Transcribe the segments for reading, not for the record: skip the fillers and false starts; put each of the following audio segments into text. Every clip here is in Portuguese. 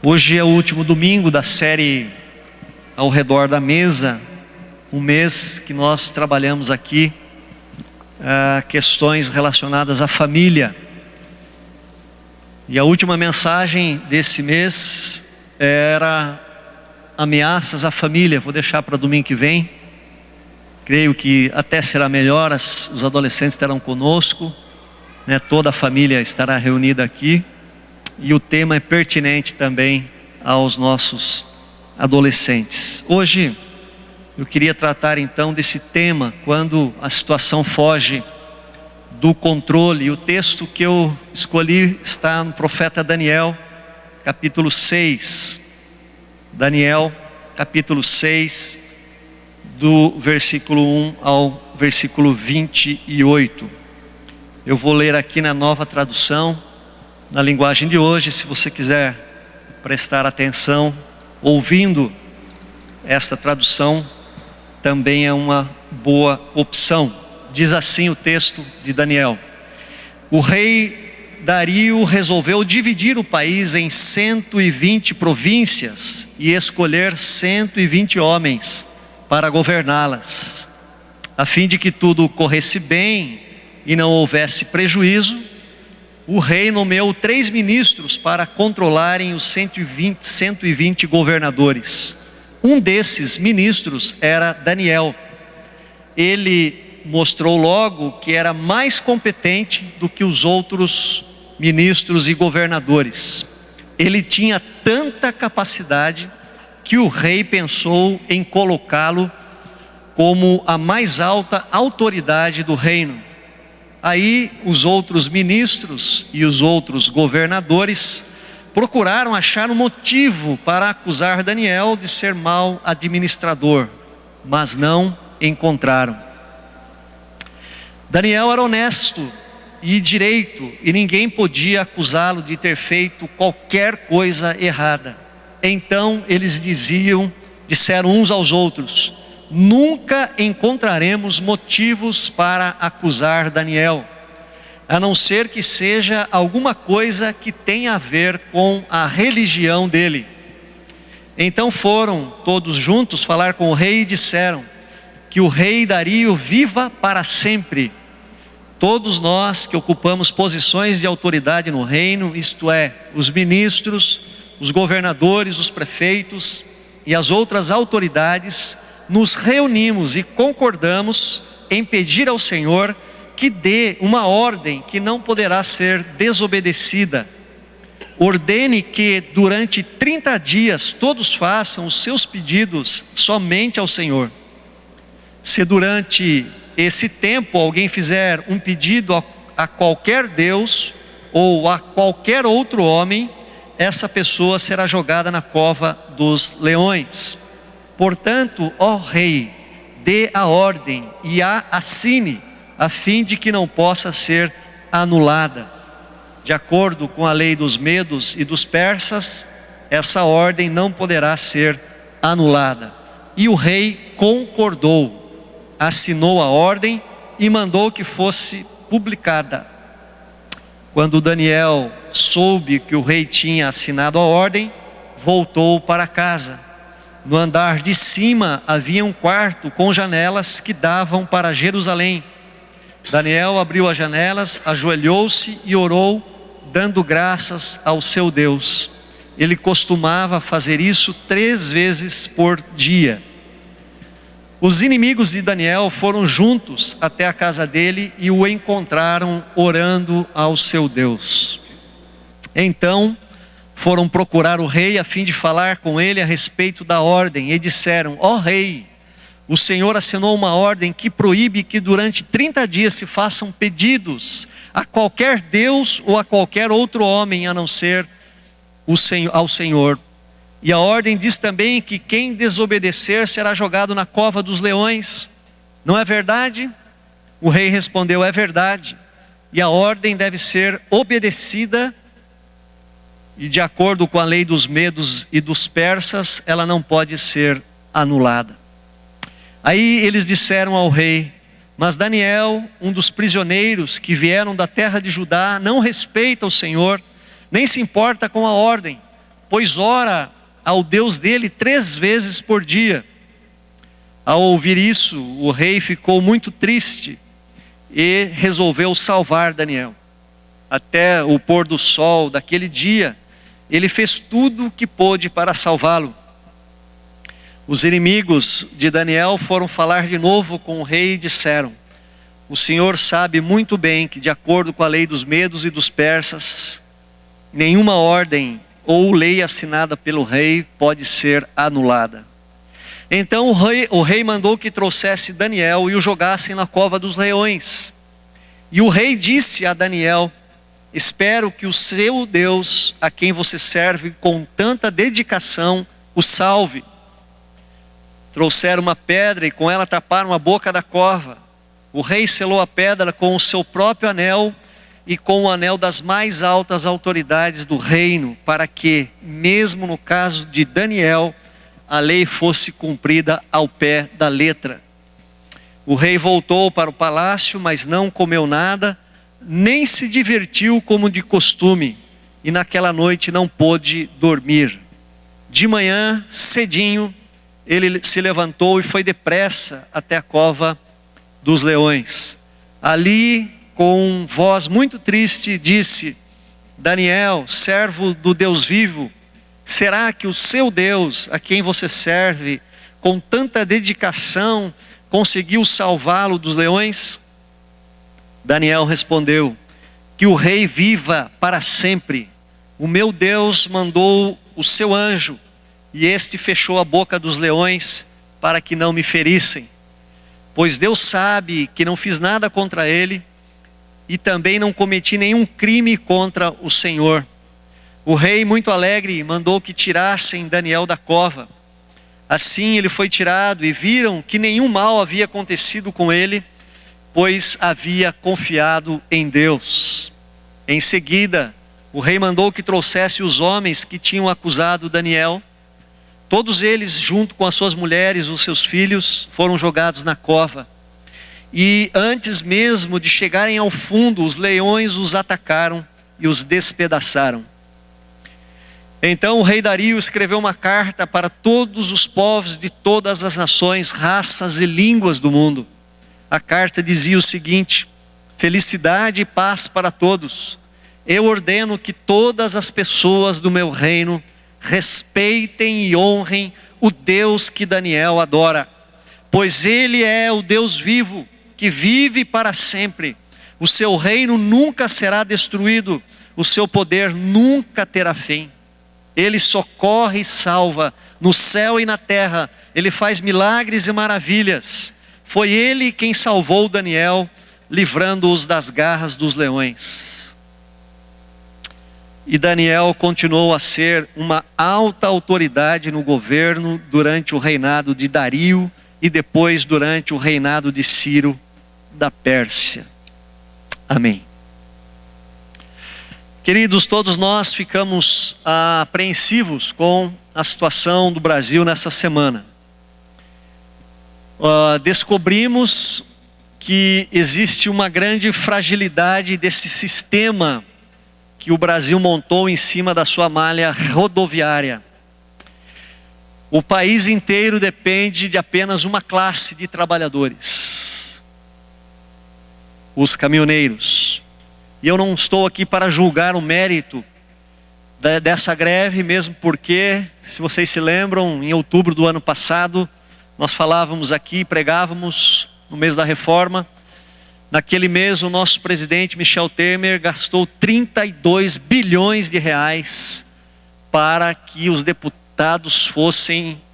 Hoje é o último domingo da série Ao Redor da Mesa, um mês que nós trabalhamos aqui questões relacionadas à família. E a última mensagem desse mês era ameaças à família. Vou deixar para domingo que vem. Creio que até será melhor, os adolescentes estarão conosco, né? Toda a família estará reunida aqui. E o tema é pertinente também aos nossos adolescentes. Hoje eu queria tratar então desse tema, quando a situação foge do controle. E o texto que eu escolhi está no profeta Daniel, capítulo 6. Daniel, capítulo 6, do versículo 1 ao versículo 28. Eu vou ler aqui na Nova Tradução, na linguagem de hoje. Se você quiser prestar atenção, ouvindo esta tradução, também é uma boa opção. Diz assim o texto de Daniel: o rei Dario resolveu dividir o país em 120 províncias e escolher 120 homens para governá-las, a fim de que tudo corresse bem e não houvesse prejuízo. O rei nomeou 3 ministros para controlarem os 120 governadores. Um desses ministros era Daniel. Ele mostrou logo que era mais competente do que os outros ministros e governadores. Ele tinha tanta capacidade que o rei pensou em colocá-lo como a mais alta autoridade do reino. Aí os outros ministros e os outros governadores procuraram achar um motivo para acusar Daniel de ser mau administrador, mas não encontraram. Daniel era honesto e direito, e ninguém podia acusá-lo de ter feito qualquer coisa errada. Então eles disseram uns aos outros: nunca encontraremos motivos para acusar Daniel, a não ser que seja alguma coisa que tenha a ver com a religião dele. Então foram todos juntos falar com o rei e disseram: que o rei Dario viva para sempre. Todos nós que ocupamos posições de autoridade no reino, isto é, os ministros, os governadores, os prefeitos e as outras autoridades, nos reunimos e concordamos em pedir ao Senhor que dê uma ordem que não poderá ser desobedecida. Ordene que durante 30 dias todos façam os seus pedidos somente ao Senhor. Se durante esse tempo alguém fizer um pedido a qualquer Deus ou a qualquer outro homem, essa pessoa será jogada na cova dos leões. Portanto, ó rei, dê a ordem e a assine, a fim de que não possa ser anulada. De acordo com a lei dos medos e dos persas, essa ordem não poderá ser anulada. E o rei concordou, assinou a ordem e mandou que fosse publicada. Quando Daniel soube que o rei tinha assinado a ordem, voltou para casa. No andar de cima havia um quarto com janelas que davam para Jerusalém. Daniel abriu as janelas, ajoelhou-se e orou, dando graças ao seu Deus. Ele costumava fazer isso 3 vezes por dia. Os inimigos de Daniel foram juntos até a casa dele e o encontraram orando ao seu Deus. Então foram procurar o rei a fim de falar com ele a respeito da ordem e disseram: ó rei, o Senhor assinou uma ordem que proíbe que durante 30 dias se façam pedidos a qualquer Deus ou a qualquer outro homem, a não ser ao Senhor. E a ordem diz também que quem desobedecer será jogado na cova dos leões. Não é verdade? O rei respondeu: é verdade. E a ordem deve ser obedecida. E de acordo com a lei dos medos e dos persas, ela não pode ser anulada. Aí eles disseram ao rei: mas Daniel, um dos prisioneiros que vieram da terra de Judá, não respeita o Senhor, nem se importa com a ordem. pois ora ao Deus dele 3 vezes por dia. Ao ouvir isso, o rei ficou muito triste e resolveu salvar Daniel. Até o pôr do sol daquele dia, ele fez tudo o que pôde para salvá-lo. Os inimigos de Daniel foram falar de novo com o rei e disseram: o Senhor sabe muito bem que, de acordo com a lei dos medos e dos persas, nenhuma ordem ou lei assinada pelo rei pode ser anulada. Então o rei mandou que trouxesse Daniel e o jogassem na cova dos leões. E o rei disse a Daniel: espero que o seu Deus, a quem você serve com tanta dedicação, o salve. Trouxeram uma pedra e com ela taparam a boca da cova. O rei selou a pedra com o seu próprio anel e com o anel das mais altas autoridades do reino, para que, mesmo no caso de Daniel, a lei fosse cumprida ao pé da letra. O rei voltou para o palácio, mas não comeu nada, nem se divertiu como de costume, e naquela noite não pôde dormir. De manhã, cedinho, ele se levantou e foi depressa até a cova dos leões. Ali, com voz muito triste, disse: Daniel, servo do Deus vivo, será que o seu Deus, a quem você serve com tanta dedicação, conseguiu salvá-lo dos leões? Daniel respondeu: que o rei viva para sempre. O meu Deus mandou o seu anjo, e este fechou a boca dos leões para que não me ferissem. Pois Deus sabe que não fiz nada contra ele, e também não cometi nenhum crime contra o Senhor. O rei, muito alegre, mandou que tirassem Daniel da cova. Assim ele foi tirado, e viram que nenhum mal havia acontecido com ele, pois havia confiado em Deus. Em seguida, o rei mandou que trouxesse os homens que tinham acusado Daniel. Todos eles, junto com as suas mulheres, os seus filhos, foram jogados na cova. E antes mesmo de chegarem ao fundo, os leões os atacaram e os despedaçaram. Então o rei Dario escreveu uma carta para todos os povos de todas as nações, raças e línguas do mundo. A carta dizia o seguinte: felicidade e paz para todos. Eu ordeno que todas as pessoas do meu reino respeitem e honrem o Deus que Daniel adora, pois ele é o Deus vivo, que vive para sempre. O seu reino nunca será destruído, o seu poder nunca terá fim. Ele socorre e salva no céu e na terra, ele faz milagres e maravilhas. Foi ele quem salvou Daniel, livrando-os das garras dos leões. E Daniel continuou a ser uma alta autoridade no governo durante o reinado de Dario e depois durante o reinado de Ciro da Pérsia. Amém. Queridos, todos nós ficamos apreensivos com a situação do Brasil nessa semana. Descobrimos que existe uma grande fragilidade desse sistema que o Brasil montou em cima da sua malha rodoviária. O país inteiro depende de apenas uma classe de trabalhadores: os caminhoneiros. E eu não estou aqui para julgar o mérito dessa greve, mesmo porque, se vocês se lembram, em outubro do ano passado, nós falávamos aqui, pregávamos no mês da reforma. Naquele mês, o nosso presidente Michel Temer gastou 32 bilhões de reais para que os deputados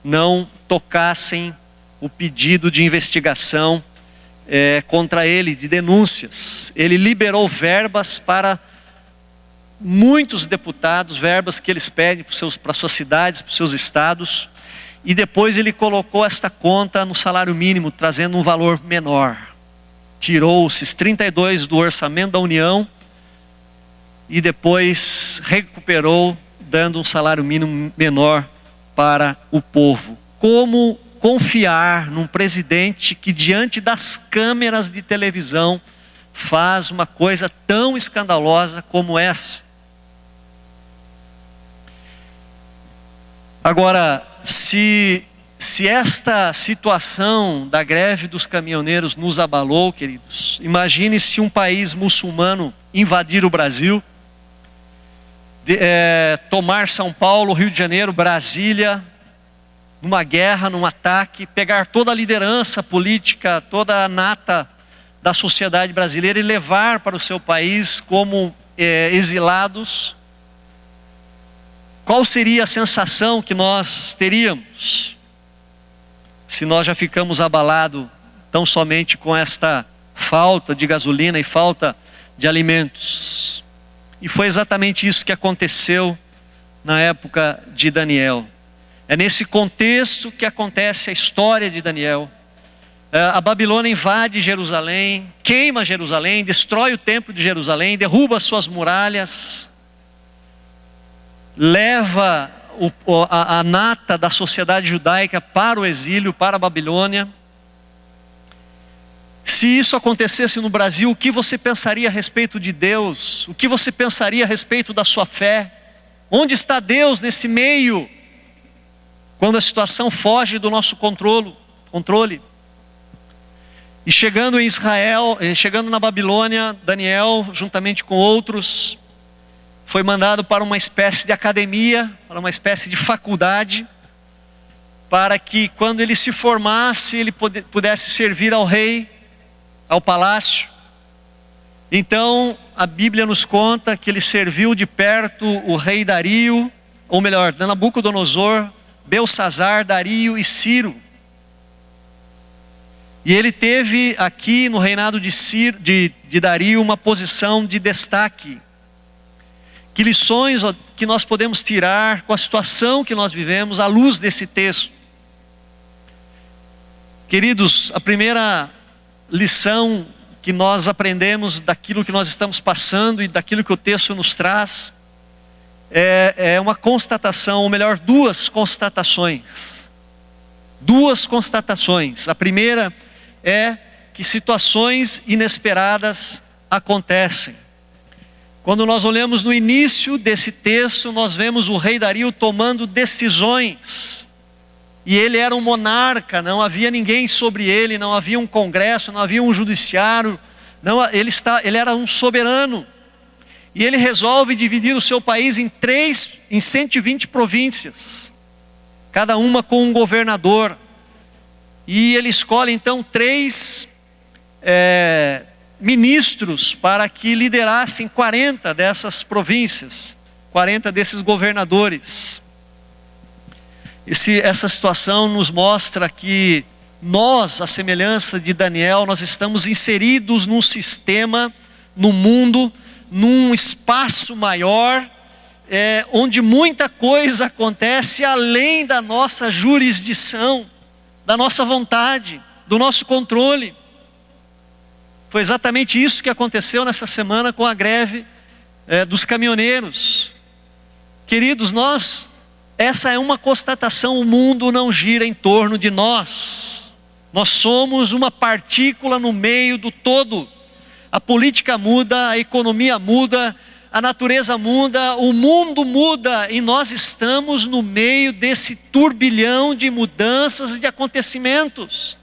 não tocassem o pedido de investigação contra ele, de denúncias. Ele liberou verbas para muitos deputados, verbas que eles pedem para suas cidades, para os seus estados, e depois ele colocou esta conta no salário mínimo, trazendo um valor menor. Tirou esses 32 do orçamento da União e depois recuperou, dando um salário mínimo menor para o povo. Como confiar num presidente que, diante das câmeras de televisão, faz uma coisa tão escandalosa como essa? Agora, se esta situação da greve dos caminhoneiros nos abalou, queridos, imagine se um país muçulmano invadir o Brasil, tomar São Paulo, Rio de Janeiro, Brasília, numa guerra, num ataque, pegar toda a liderança política, toda a nata da sociedade brasileira e levar para o seu país como exilados. Qual seria a sensação que nós teríamos se nós já ficamos abalados tão somente com esta falta de gasolina e falta de alimentos? E foi exatamente isso que aconteceu na época de Daniel. É nesse contexto que acontece a história de Daniel. A Babilônia invade Jerusalém, queima Jerusalém, destrói o templo de Jerusalém, derruba as suas muralhas, leva a nata da sociedade judaica para o exílio, para a Babilônia. Se isso acontecesse no Brasil, o que você pensaria a respeito de Deus? O que você pensaria a respeito da sua fé? Onde está Deus nesse meio? Quando a situação foge do nosso controle. E chegando em Israel, chegando na Babilônia, Daniel, juntamente com outros, foi mandado para uma espécie de academia, para uma espécie de faculdade, para que quando ele se formasse, ele pudesse servir ao rei, ao palácio. Então, a Bíblia nos conta que ele serviu de perto o rei Dario, ou melhor, Nabucodonosor, Belsazar, Dario e Ciro. E ele teve aqui no reinado de Dario uma posição de destaque. Que lições que nós podemos tirar com a situação que nós vivemos à luz desse texto? Queridos, a primeira lição que nós aprendemos daquilo que nós estamos passando e daquilo que o texto nos traz é uma constatação, ou melhor, duas constatações. Duas constatações. A primeira é que situações inesperadas acontecem. Quando nós olhamos no início desse texto, nós vemos o rei Dario tomando decisões. E ele era um monarca, não havia ninguém sobre ele, não havia um congresso, não havia um judiciário, ele era um soberano. E ele resolve dividir o seu país em 120 províncias, cada uma com um governador. E ele escolhe então 3 ministros para que liderassem 40 dessas províncias, 40 desses governadores. Essa situação nos mostra que nós, à semelhança de Daniel, nós estamos inseridos num sistema, no mundo, num espaço maior, onde muita coisa acontece além da nossa jurisdição, da nossa vontade, do nosso controle. Foi exatamente isso que aconteceu nessa semana com a greve dos caminhoneiros. Queridos, essa é uma constatação: o mundo não gira em torno de nós. Nós somos uma partícula no meio do todo. A política muda, a economia muda, a natureza muda, o mundo muda, e nós estamos no meio desse turbilhão de mudanças e de acontecimentos.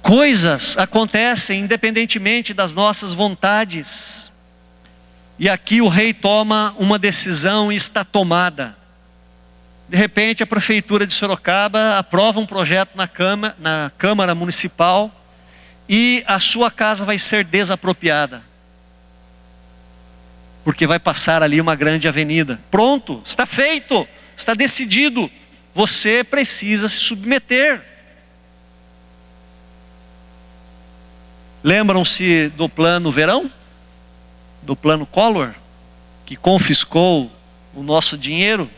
Coisas acontecem independentemente das nossas vontades. E aqui o rei toma uma decisão e está tomada. De repente a prefeitura de Sorocaba aprova um projeto na Câmara Municipal e a sua casa vai ser desapropriada. Porque vai passar ali uma grande avenida. Pronto, está feito, está decidido. Você precisa se submeter. Lembram-se do plano Verão? Do plano Collor? Que confiscou o nosso dinheiro?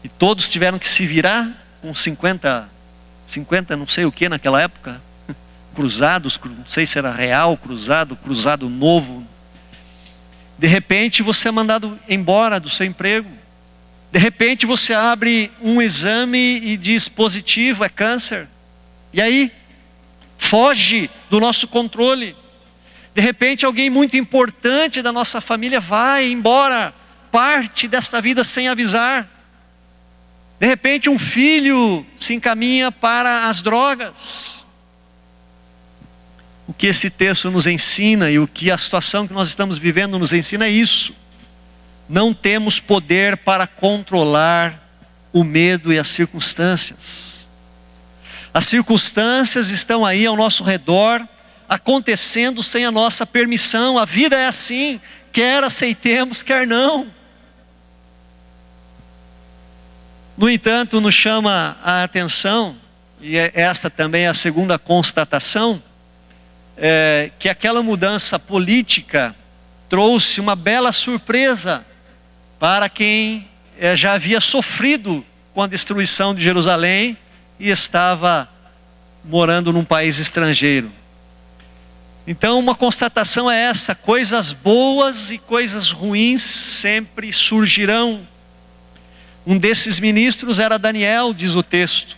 E todos tiveram que se virar com 50 não sei o que naquela época. Cruzados, não sei se era real, cruzado novo. De repente você é mandado embora do seu emprego. De repente você abre um exame e diz positivo, é câncer. E aí? Foge do nosso controle. De repente alguém muito importante da nossa família vai embora, parte desta vida sem avisar. De repente um filho se encaminha para as drogas. O que esse texto nos ensina e o que a situação que nós estamos vivendo nos ensina é isso. Não temos poder para controlar o medo e as circunstâncias. As circunstâncias estão aí ao nosso redor, acontecendo sem a nossa permissão. A vida é assim, quer aceitemos, quer não. No entanto, nos chama a atenção, e esta também é a segunda constatação, que aquela mudança política trouxe uma bela surpresa para quem já havia sofrido com a destruição de Jerusalém e estava morando num país estrangeiro. Então uma constatação é essa: coisas boas e coisas ruins sempre surgirão. Um desses ministros era Daniel, diz o texto.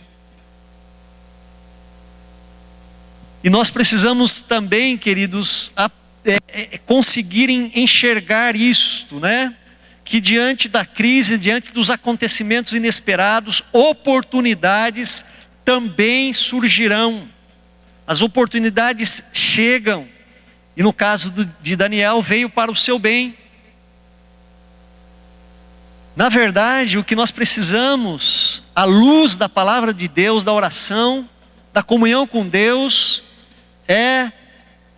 E nós precisamos também, queridos, conseguirem enxergar isto, né? Que diante da crise, diante dos acontecimentos inesperados, oportunidades também surgirão. As oportunidades chegam, e no caso de Daniel, veio para o seu bem. Na verdade, o que nós precisamos, à luz da palavra de Deus, da oração, da comunhão com Deus, é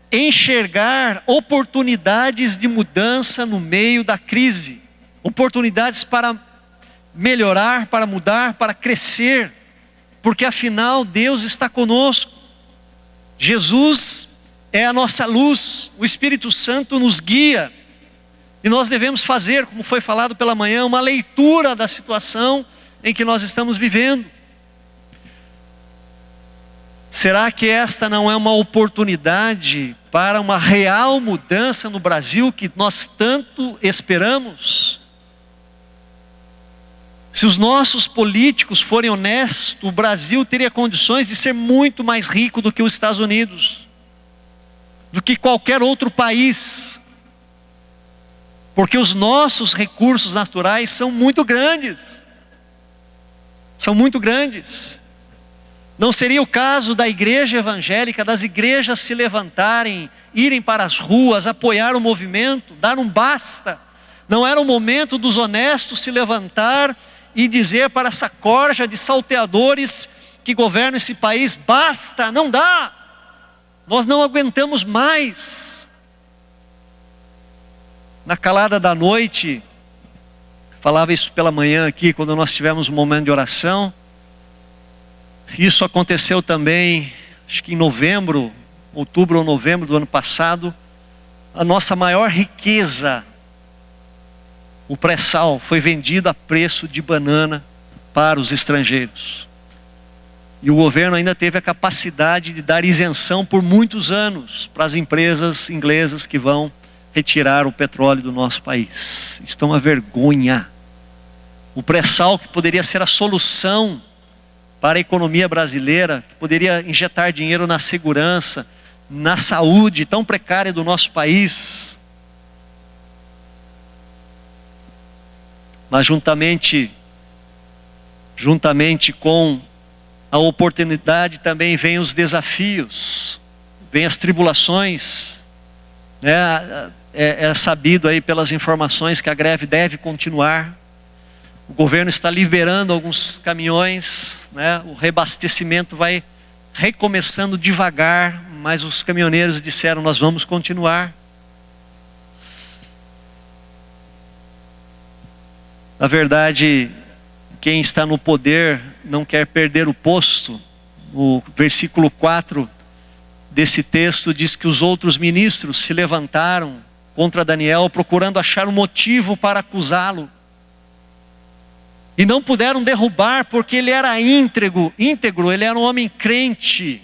enxergar oportunidades de mudança no meio da crise. Oportunidades para melhorar, para mudar, para crescer, porque afinal Deus está conosco. Jesus é a nossa luz, o Espírito Santo nos guia, e nós devemos fazer, como foi falado pela manhã, uma leitura da situação em que nós estamos vivendo. Será que esta não é uma oportunidade para uma real mudança no Brasil que nós tanto esperamos? Se os nossos políticos forem honestos, o Brasil teria condições de ser muito mais rico do que os Estados Unidos, do que qualquer outro país, porque os nossos recursos naturais são muito grandes. São muito grandes. Não seria o caso da igreja evangélica, das igrejas se levantarem, irem para as ruas, apoiar o movimento, dar um basta? Não era o momento dos honestos se levantar e dizer para essa corja de salteadores que governam esse país: basta, não dá, nós não aguentamos mais. Na calada da noite, falava isso pela manhã aqui, quando nós tivemos um momento de oração. Isso aconteceu também, acho que em outubro ou novembro do ano passado. A nossa maior riqueza, o pré-sal, foi vendido a preço de banana para os estrangeiros. E o governo ainda teve a capacidade de dar isenção por muitos anos para as empresas inglesas que vão retirar o petróleo do nosso país. Isso é uma vergonha. O pré-sal, que poderia ser a solução para a economia brasileira, que poderia injetar dinheiro na segurança, na saúde tão precária do nosso país. Mas juntamente com a oportunidade também vem os desafios, vem as tribulações, né? É sabido aí pelas informações que a greve deve continuar. O governo está liberando alguns caminhões, né? O reabastecimento vai recomeçando devagar, mas os caminhoneiros disseram: nós vamos continuar. Na verdade, quem está no poder não quer perder o posto. O versículo 4 desse texto diz que os outros ministros se levantaram contra Daniel, procurando achar um motivo para acusá-lo. E não puderam derrubar, porque ele era íntegro, ele era um homem crente,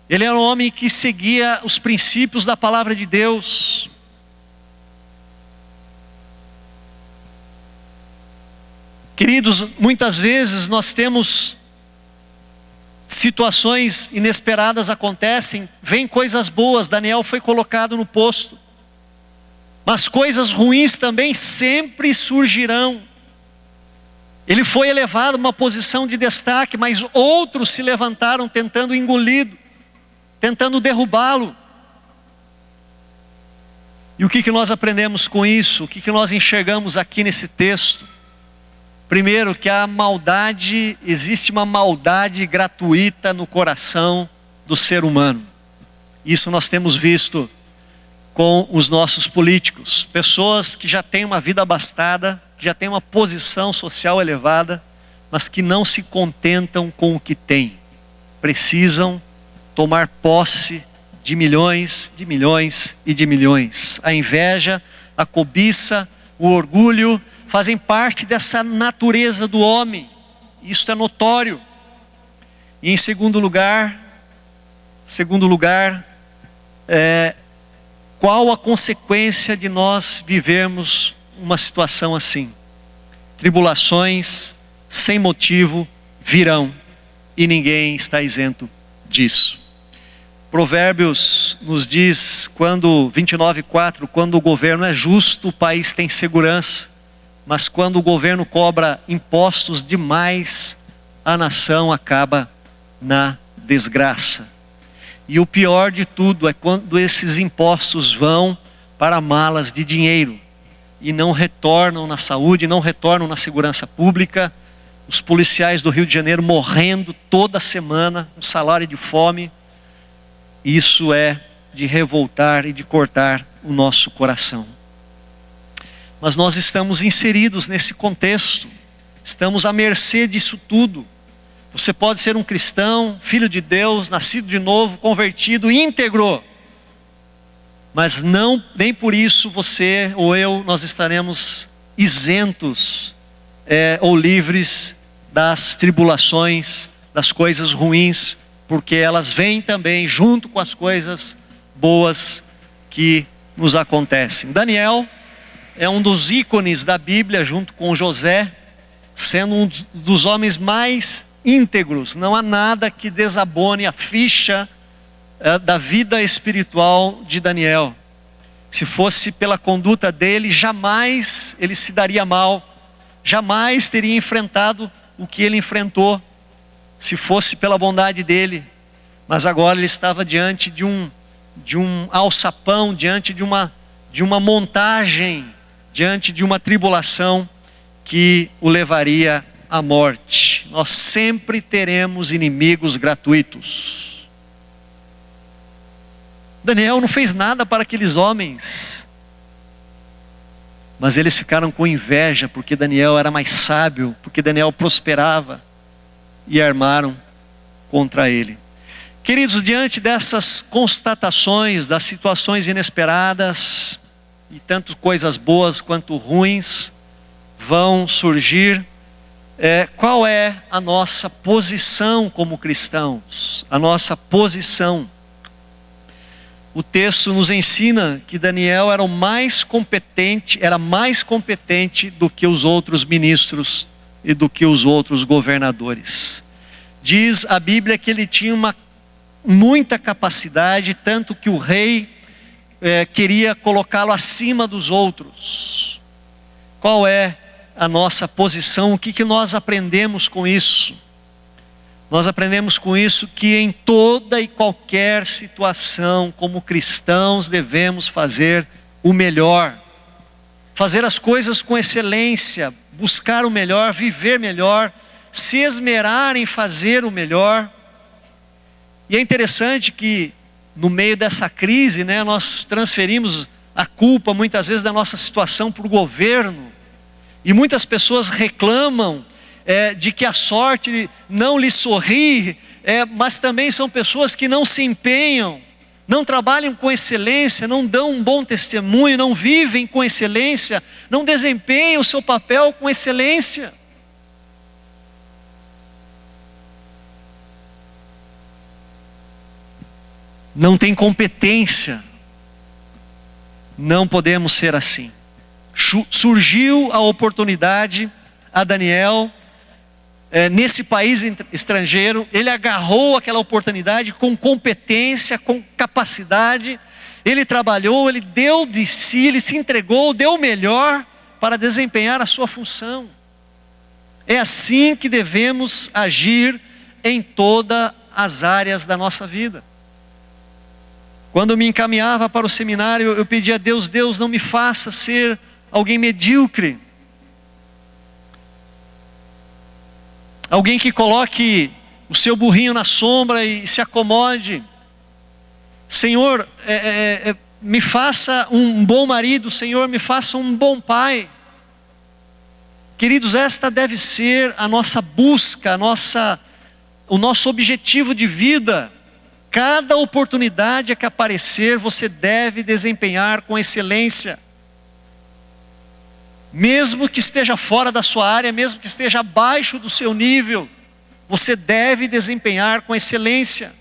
ele era um homem que seguia os princípios da palavra de Deus. Queridos, muitas vezes nós temos situações inesperadas acontecem, vem coisas boas. Daniel foi colocado no posto, mas coisas ruins também sempre surgirão. Ele foi elevado a uma posição de destaque, mas outros se levantaram tentando engoli-lo, tentando derrubá-lo. E o que nós aprendemos com isso? O que nós enxergamos aqui nesse texto? Primeiro, que a maldade, existe uma maldade gratuita no coração do ser humano. Isso nós temos visto com os nossos políticos. Pessoas que já têm uma vida abastada, que já têm uma posição social elevada, mas que não se contentam com o que têm. Precisam tomar posse de milhões e de milhões. A inveja, a cobiça, o orgulho fazem parte dessa natureza do homem. Isso é notório. E em segundo lugar, qual a consequência de nós vivermos uma situação assim? Tribulações sem motivo virão, e ninguém está isento disso. Provérbios nos diz, 29:4, quando o governo é justo, o país tem segurança. Mas quando o governo cobra impostos demais, a nação acaba na desgraça. E o pior de tudo é quando esses impostos vão para malas de dinheiro e não retornam na saúde, não retornam na segurança pública. Os policiais do Rio de Janeiro morrendo toda semana, um salário de fome. Isso é de revoltar e de cortar o nosso coração. Mas nós estamos inseridos nesse contexto, estamos à mercê disso tudo. Você pode ser um cristão, filho de Deus, nascido de novo, convertido, íntegro, mas não, nem por isso você ou eu, nós estaremos isentos ou livres das tribulações, das coisas ruins, porque elas vêm também junto com as coisas boas que nos acontecem. Daniel é um dos ícones da Bíblia, junto com José, sendo um dos homens mais íntegros. Não há nada que desabone a ficha da vida espiritual de Daniel. Se fosse pela conduta dele, jamais ele se daria mal, jamais teria enfrentado o que ele enfrentou, se fosse pela bondade dele. Mas agora ele estava diante de um alçapão, diante de uma montagem, diante de uma tribulação que o levaria à morte. Nós sempre teremos inimigos gratuitos. Daniel não fez nada para aqueles homens, mas eles ficaram com inveja, porque Daniel era mais sábio, porque Daniel prosperava, e armaram contra ele. Queridos, diante dessas constatações, das situações inesperadas, e tanto coisas boas quanto ruins vão surgir, qual é a nossa posição como cristãos? A nossa posição. O texto nos ensina que Daniel era mais competente do que os outros ministros e do que os outros governadores. Diz a Bíblia que ele tinha muita capacidade, tanto que o rei queria colocá-lo acima dos outros. Qual é a nossa posição? O que nós aprendemos com isso? Nós aprendemos com isso que em toda e qualquer situação, como cristãos, devemos fazer o melhor, fazer as coisas com excelência, buscar o melhor, viver melhor, se esmerar em fazer o melhor. E é interessante que no meio dessa crise, nós transferimos a culpa muitas vezes da nossa situação para o governo. E muitas pessoas reclamam de que a sorte não lhes sorri, mas também são pessoas que não se empenham, não trabalham com excelência, não dão um bom testemunho, não vivem com excelência, não desempenham o seu papel com excelência. Não tem competência. Não podemos ser assim. Surgiu a oportunidade a Daniel nesse país estrangeiro, ele agarrou aquela oportunidade com competência, com capacidade, ele trabalhou, ele deu de si, ele se entregou, deu o melhor para desempenhar a sua função. É assim que devemos agir em todas as áreas da nossa vida. Quando eu me encaminhava para o seminário, eu pedia a Deus: Deus, não me faça ser alguém medíocre, alguém que coloque o seu burrinho na sombra e se acomode. Senhor, me faça um bom marido, Senhor, me faça um bom pai. Queridos, esta deve ser a nossa busca, o nosso objetivo de vida. Cada oportunidade que aparecer, você deve desempenhar com excelência. Mesmo que esteja fora da sua área, mesmo que esteja abaixo do seu nível, você deve desempenhar com excelência.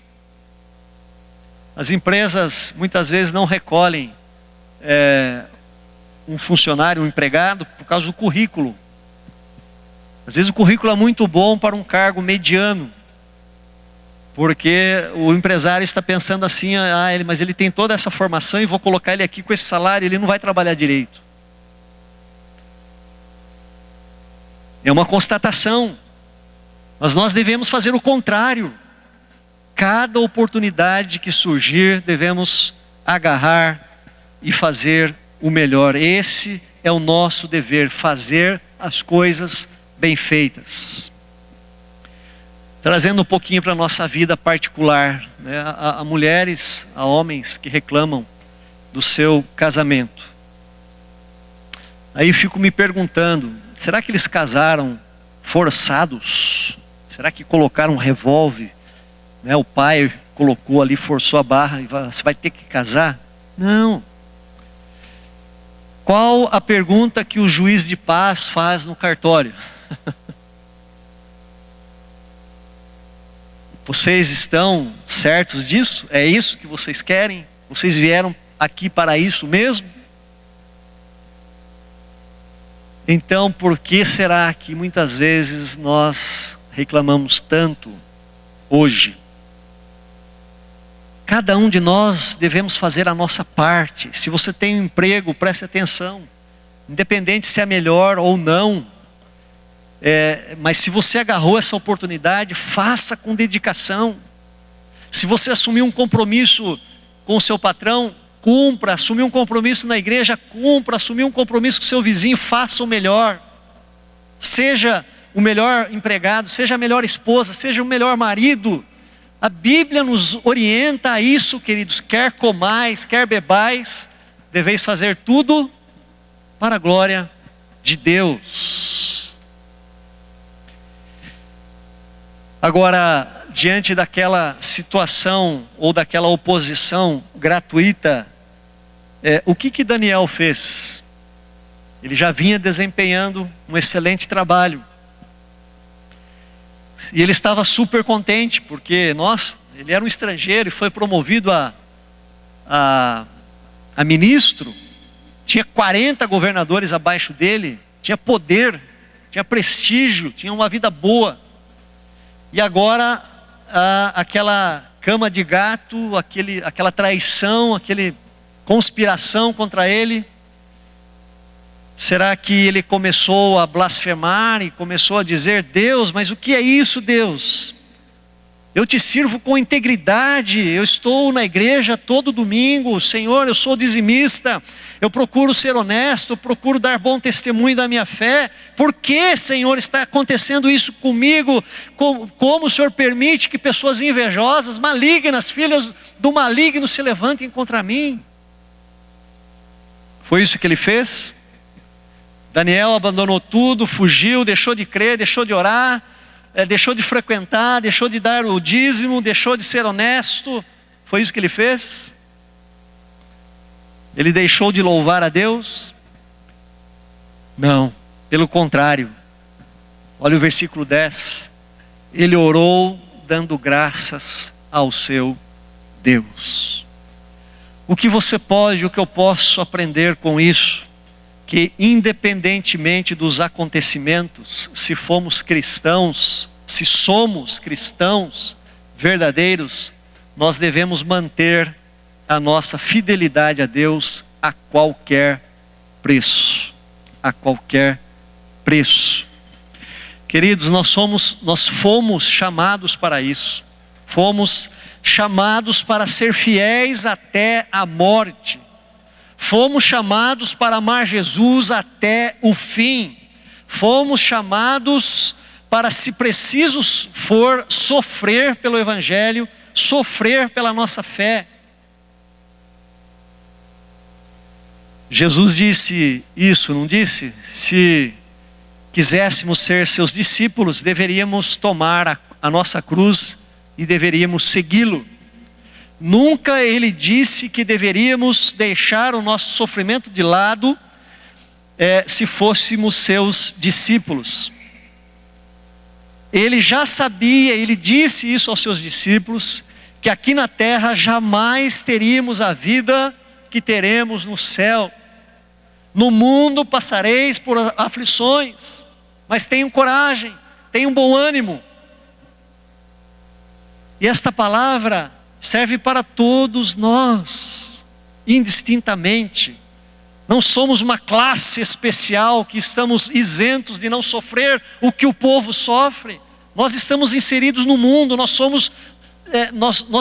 As empresas muitas vezes não recolhem um funcionário, um empregado, por causa do currículo. Às vezes o currículo é muito bom para um cargo mediano, porque o empresário está pensando assim: mas ele tem toda essa formação e vou colocar ele aqui com esse salário, ele não vai trabalhar direito. É uma constatação, mas nós devemos fazer o contrário. Cada oportunidade que surgir, devemos agarrar e fazer o melhor. Esse é o nosso dever, fazer as coisas bem feitas. Trazendo um pouquinho para a nossa vida particular, né? Há mulheres, há homens que reclamam do seu casamento. Aí eu fico me perguntando: será que eles casaram forçados? Será que colocaram um revólver? O pai colocou ali, forçou a barra, e você vai ter que casar? Não. Qual a pergunta que o juiz de paz faz no cartório? Vocês estão certos disso? É isso que vocês querem? Vocês vieram aqui para isso mesmo? Então, por que será que muitas vezes nós reclamamos tanto hoje? Cada um de nós devemos fazer a nossa parte. Se você tem um emprego, preste atenção. Independente se é melhor ou não. Mas se você agarrou essa oportunidade, faça com dedicação. Se você assumiu um compromisso com o seu patrão, cumpra. Assumiu um compromisso na igreja, cumpra. Assumiu um compromisso com o seu vizinho, faça o melhor. Seja o melhor empregado, seja a melhor esposa, seja o melhor marido. A Bíblia nos orienta a isso, queridos. Quer comais, quer bebais, deveis fazer tudo para a glória de Deus. Agora, diante daquela situação ou daquela oposição gratuita, o que Daniel fez? Ele já vinha desempenhando um excelente trabalho. E ele estava super contente, porque, ele era um estrangeiro e foi promovido a ministro. Tinha 40 governadores abaixo dele, tinha poder, tinha prestígio, tinha uma vida boa. E agora, aquela cama de gato, aquela traição, aquela conspiração contra ele. Será que ele começou a blasfemar e começou a dizer: Deus, mas o que é isso, Deus? Eu te sirvo com integridade, eu estou na igreja todo domingo, Senhor, eu sou dizimista, eu procuro ser honesto, eu procuro dar bom testemunho da minha fé. Por que, Senhor, está acontecendo isso comigo? Como o Senhor permite que pessoas invejosas, malignas, filhas do maligno se levantem contra mim? Foi isso que ele fez? Daniel abandonou tudo, fugiu, deixou de crer, deixou de orar, deixou de frequentar, deixou de dar o dízimo, deixou de ser honesto. Foi isso que ele fez? Ele deixou de louvar a Deus? Não, pelo contrário. Olha o versículo 10. Ele orou dando graças ao seu Deus. O que você pode, o que eu posso aprender com isso? que independentemente dos acontecimentos, se somos cristãos verdadeiros, nós devemos manter a nossa fidelidade a Deus a qualquer preço. A qualquer preço. Queridos, nós fomos chamados para isso. Fomos chamados para ser fiéis até a morte. Fomos chamados para amar Jesus até o fim. Fomos chamados para, se preciso for, sofrer pelo Evangelho, sofrer pela nossa fé. Jesus disse isso, não disse? Se quiséssemos ser seus discípulos, deveríamos tomar a nossa cruz e deveríamos segui-lo. Nunca ele disse que deveríamos deixar o nosso sofrimento de lado, se fôssemos seus discípulos. Ele já sabia, ele disse isso aos seus discípulos, que aqui na terra jamais teríamos a vida que teremos no céu. No mundo passareis por aflições, mas tenham coragem, tenham bom ânimo. E esta palavra serve para todos nós, indistintamente. Não somos uma classe especial que estamos isentos de não sofrer o que o povo sofre. Nós estamos inseridos no mundo, nós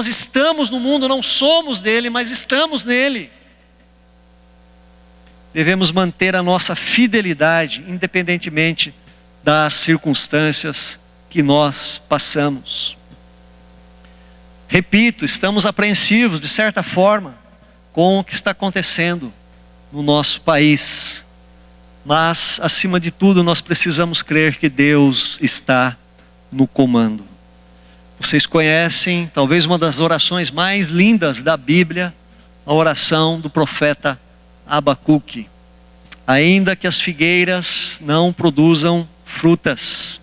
estamos no mundo, não somos dele, mas estamos nele. Devemos manter a nossa fidelidade, independentemente das circunstâncias que nós passamos. Repito, estamos apreensivos, de certa forma, com o que está acontecendo no nosso país. Mas, acima de tudo, nós precisamos crer que Deus está no comando. Vocês conhecem, talvez uma das orações mais lindas da Bíblia, a oração do profeta Abacuque. Ainda que as figueiras não produzam frutas,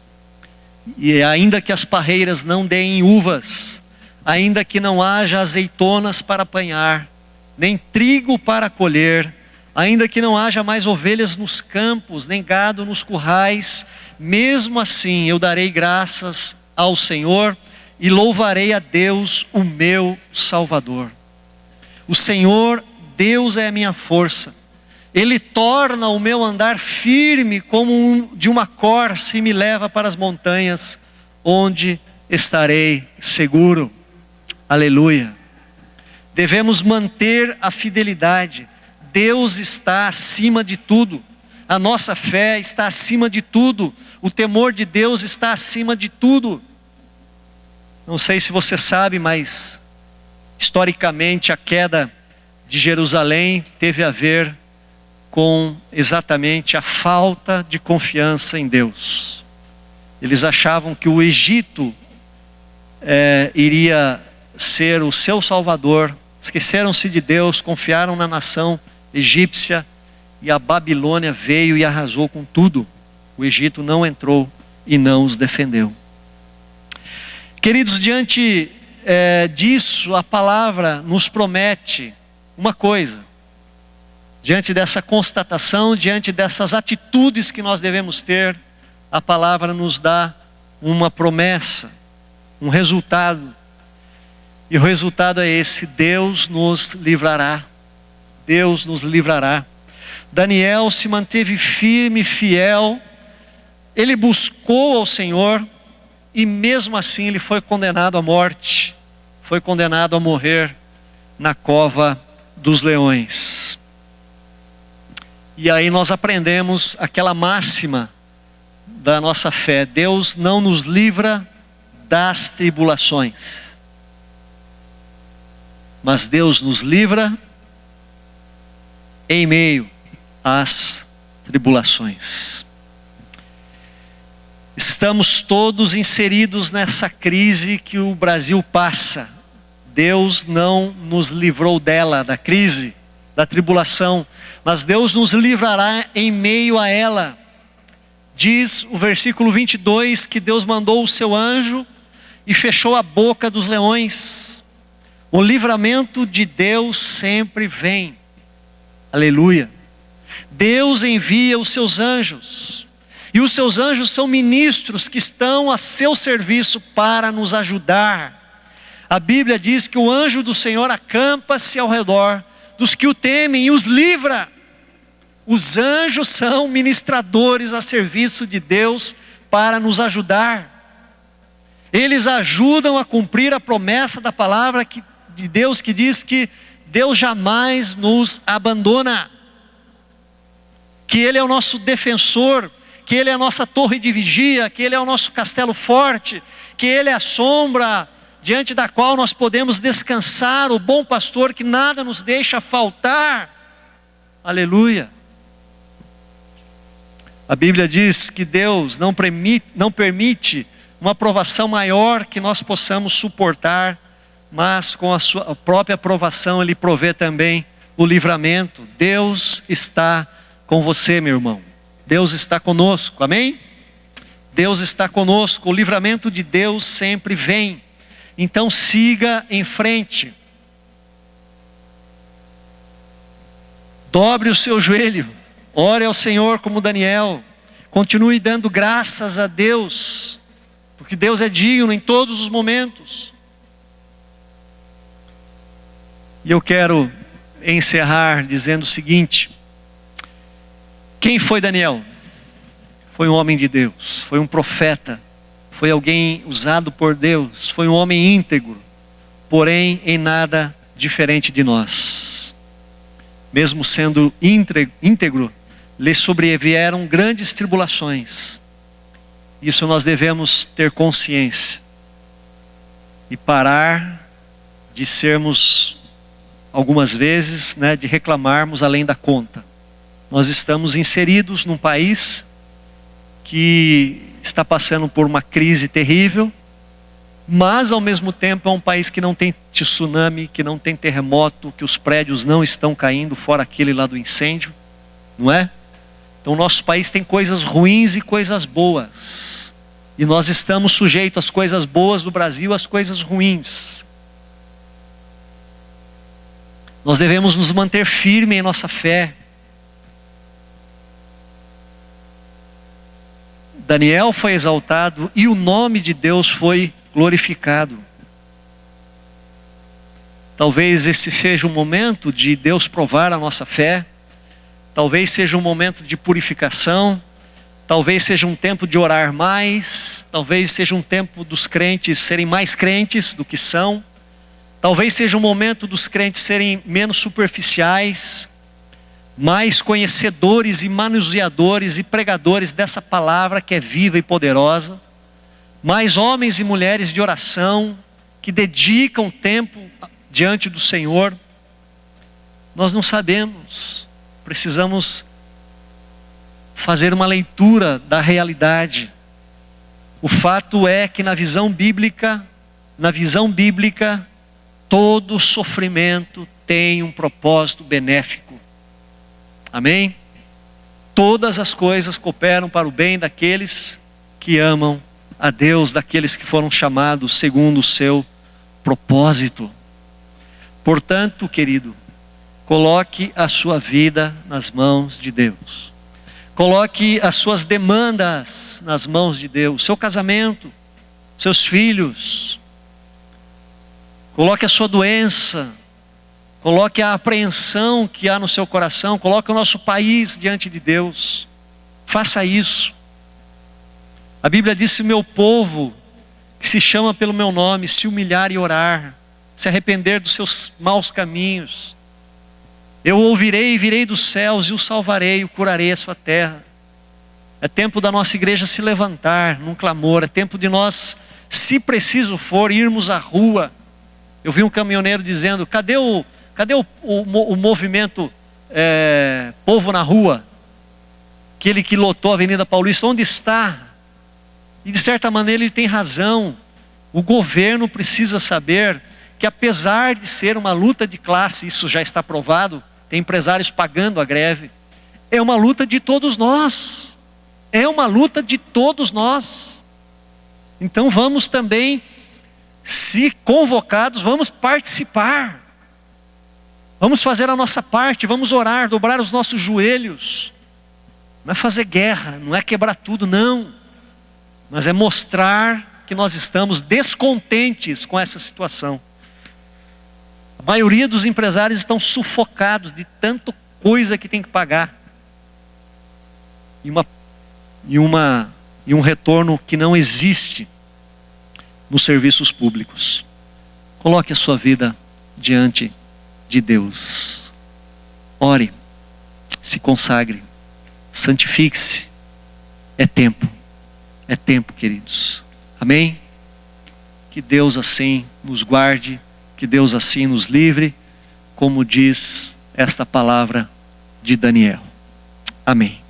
e ainda que as parreiras não deem uvas, ainda que não haja azeitonas para apanhar, nem trigo para colher, ainda que não haja mais ovelhas nos campos, nem gado nos currais, mesmo assim eu darei graças ao Senhor e louvarei a Deus, o meu Salvador. O Senhor, Deus é a minha força. Ele torna o meu andar firme como de uma corça e me leva para as montanhas, onde estarei seguro. Aleluia. Devemos manter a fidelidade. Deus está acima de tudo. A nossa fé está acima de tudo. O temor de Deus está acima de tudo. Não sei se você sabe, mas historicamente a queda de Jerusalém teve a ver com exatamente a falta de confiança em Deus. Eles achavam que o Egito iria ser o seu salvador. Esqueceram-se de Deus, confiaram na nação egípcia e a Babilônia veio e arrasou com tudo. O Egito não entrou e não os defendeu. Queridos, diante disso, a palavra nos promete uma coisa. Diante dessa constatação, diante dessas atitudes que nós devemos ter, a palavra nos dá uma promessa, um resultado. E o resultado é esse: Deus nos livrará. Deus nos livrará. Daniel se manteve firme e fiel. Ele buscou ao Senhor e mesmo assim ele foi condenado à morte. Foi condenado a morrer na cova dos leões. E aí nós aprendemos aquela máxima da nossa fé: Deus não nos livra das tribulações, mas Deus nos livra em meio às tribulações. Estamos todos inseridos nessa crise que o Brasil passa. Deus não nos livrou dela, da crise, da tribulação, mas Deus nos livrará em meio a ela. Diz o versículo 22 que Deus mandou o seu anjo e fechou a boca dos leões. O livramento de Deus sempre vem. Aleluia. Deus envia os seus anjos. E os seus anjos são ministros que estão a seu serviço para nos ajudar. A Bíblia diz que o anjo do Senhor acampa-se ao redor dos que o temem e os livra. Os anjos são ministradores a serviço de Deus para nos ajudar. Eles ajudam a cumprir a promessa da palavra de Deus que diz que Deus jamais nos abandona. Que Ele é o nosso defensor, que Ele é a nossa torre de vigia, que Ele é o nosso castelo forte, que Ele é a sombra diante da qual nós podemos descansar, o bom pastor que nada nos deixa faltar. Aleluia. A Bíblia diz que Deus não permite uma provação maior que nós possamos suportar, mas com a sua própria provação Ele provê também o livramento. Deus está com você, meu irmão. Deus está conosco, amém? Deus está conosco, o livramento de Deus sempre vem. Então siga em frente. Dobre o seu joelho, ore ao Senhor como Daniel. Continue dando graças a Deus, porque Deus é digno em todos os momentos. E eu quero encerrar dizendo o seguinte: quem foi Daniel? Foi um homem de Deus, foi um profeta, foi alguém usado por Deus, foi um homem íntegro, porém em nada diferente de nós. Mesmo sendo íntegro, lhe sobrevieram grandes tribulações. Isso nós devemos ter consciência e parar de sermos, algumas vezes, de reclamarmos além da conta. Nós estamos inseridos num país que está passando por uma crise terrível, mas ao mesmo tempo é um país que não tem tsunami, que não tem terremoto, que os prédios não estão caindo, fora aquele lá do incêndio, não é? Então o nosso país tem coisas ruins e coisas boas, e nós estamos sujeitos às coisas boas do Brasil, às coisas ruins. Nós devemos nos manter firmes em nossa fé. Daniel foi exaltado e o nome de Deus foi glorificado. Talvez esse seja um momento de Deus provar a nossa fé. Talvez seja um momento de purificação. Talvez seja um tempo de orar mais. Talvez seja um tempo dos crentes serem mais crentes do que são. Talvez seja um momento dos crentes serem menos superficiais, mais conhecedores e manuseadores e pregadores dessa palavra que é viva e poderosa, mais homens e mulheres de oração que dedicam tempo diante do Senhor. Nós não sabemos, precisamos fazer uma leitura da realidade. O fato é que na visão bíblica, todo sofrimento tem um propósito benéfico. Amém? Todas as coisas cooperam para o bem daqueles que amam a Deus, daqueles que foram chamados segundo o seu propósito. Portanto, querido, coloque a sua vida nas mãos de Deus. Coloque as suas demandas nas mãos de Deus. Seu casamento, seus filhos. Coloque a sua doença. Coloque a apreensão que há no seu coração. Coloque o nosso país diante de Deus. Faça isso. A Bíblia diz: se meu povo, que se chama pelo meu nome, se humilhar e orar, se arrepender dos seus maus caminhos, eu ouvirei e virei dos céus e o salvarei, o curarei a sua terra. É tempo da nossa igreja se levantar num clamor. É tempo de nós, se preciso for, irmos à rua. Eu vi um caminhoneiro dizendo: cadê o movimento Povo na Rua? Aquele que lotou a Avenida Paulista, onde está? E de certa maneira ele tem razão. O governo precisa saber que, apesar de ser uma luta de classe, isso já está provado, tem empresários pagando a greve, é uma luta de todos nós. É uma luta de todos nós. Então vamos também, se convocados, vamos participar. Vamos fazer a nossa parte, vamos orar, dobrar os nossos joelhos. Não é fazer guerra, não é quebrar tudo, não. Mas é mostrar que nós estamos descontentes com essa situação. A maioria dos empresários estão sufocados de tanta coisa que tem que pagar. E um retorno que não existe nos serviços públicos. Coloque a sua vida diante de Deus. Ore, se consagre, santifique-se. É tempo, queridos. Amém? Que Deus assim nos guarde, que Deus assim nos livre, como diz esta palavra de Daniel. Amém.